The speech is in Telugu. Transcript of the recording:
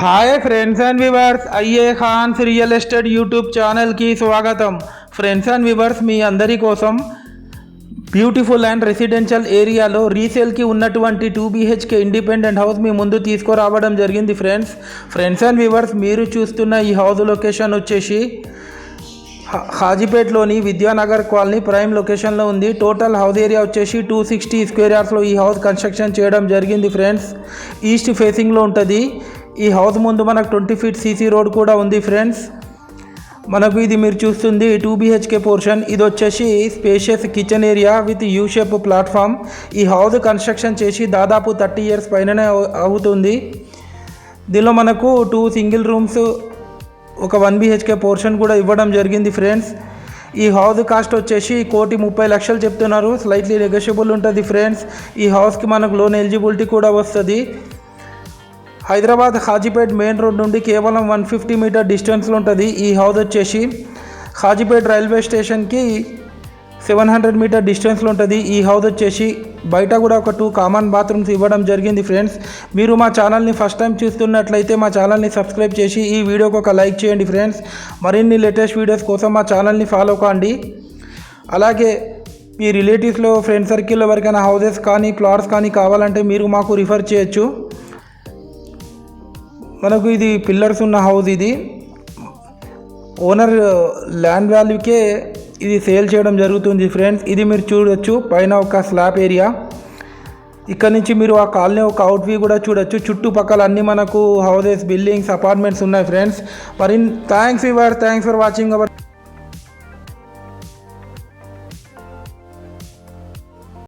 Hi friends and viewers, IA Khans real estate YouTube ఛానల్కి స్వాగతం. ఫ్రెండ్స్ అండ్ వివర్స్, మీ అందరి కోసం బ్యూటిఫుల్ అండ్ రెసిడెన్షియల్ ఏరియాలో రీసేల్కి ఉన్నటువంటి 2 BHK ఇండిపెండెంట్ హౌస్ మీ ముందు తీసుకురావడం జరిగింది. ఫ్రెండ్స్ అండ్ వివర్స్, మీరు చూస్తున్న ఈ హౌస్ లొకేషన్ వచ్చేసి హాజీపేట్లోని విద్యానగర్ కాలనీ ప్రైమ్ లొకేషన్లో ఉంది. టోటల్ హౌస్ ఏరియా వచ్చేసి 260 స్క్వేర్ యార్డ్స్లో ఈ హౌస్ కన్స్ట్రక్షన్ చేయడం జరిగింది. ఫ్రెండ్స్, ఈస్ట్ ఫేసింగ్లో ఉంటుంది. ఈ హౌస్ ముందు మనకు 20 feet CC రోడ్ కూడా ఉంది. ఫ్రెండ్స్, మనకు ఇది మీరు చూస్తుంది 2 BHK పోర్షన్. ఇది వచ్చేసి spacious kitchen area with U shape platform. ఈ హౌస్ కన్స్ట్రక్షన్ చేసి దాదాపు 30 years పైననే అవుతుంది. దీనిలో మనకు 2 సింగిల్ రూమ్స్, ఒక 1 BHK పోర్షన్ కూడా ఇవ్వడం జరిగింది. ఫ్రెండ్స్, ఈ హౌస్ కాస్ట్ వచ్చేసి 1,30,00,000 చెప్తున్నారు. స్లైట్లీ నెగోషియబుల్ ఉంటుంది. ఫ్రెండ్స్, ఈ హౌస్కి మనకు లోన్ ఎలిజిబిలిటీ కూడా వస్తుంది. హైదరాబాద్ హాజీపేట్ మెయిన్ రోడ్ నుండి కేవలం 150 మీటర్ డిస్టెన్స్లో ఉంటుంది. ఈ హౌస్ వచ్చేసి హాజీపేట్ రైల్వే స్టేషన్కి 700 మీటర్ డిస్టెన్స్లో ఉంటుంది. ఈ హౌస్ వచ్చేసి బయట కూడా ఒక 2 కామన్ బాత్రూమ్స్ ఇవ్వడం జరిగింది. ఫ్రెండ్స్, మీరు మా ఛానల్ని ఫస్ట్ టైం చూస్తున్నట్లయితే మా ఛానల్ని సబ్స్క్రైబ్ చేసి ఈ వీడియోకి ఒక లైక్ చేయండి. ఫ్రెండ్స్, మరిన్ని లేటెస్ట్ వీడియోస్ కోసం మా ఛానల్ని ఫాలో కాండి. అలాగే మీ రిలేటివ్స్లో ఫ్రెండ్ సర్కిల్లో ఎవరికైనా హౌసెస్ కానీ ప్లాట్స్ కానీ కావాలంటే మీరు మాకు రిఫర్ చేయొచ్చు. మనకు ఇది పిల్లర్స్ ఉన్న హౌస్. ఇది ఓనర్ ల్యాండ్ వాల్యూకే ఇది సేల్ చేయడం జరుగుతుంది. ఫ్రెండ్స్, ఇది మీరు చూడొచ్చు, పైన ఒక స్లాబ్ ఏరియా. ఇక్కడ నుంచి మీరు ఆ కాలనీ ఒక అవుట్ వ్యూ కూడా చూడొచ్చు. చుట్టుపక్కల అన్నీ మనకు హౌసెస్, బిల్డింగ్స్, అపార్ట్మెంట్స్ ఉన్నాయి. ఫ్రెండ్స్, మరి థ్యాంక్స్ ఫర్ వాచింగ్ అవర్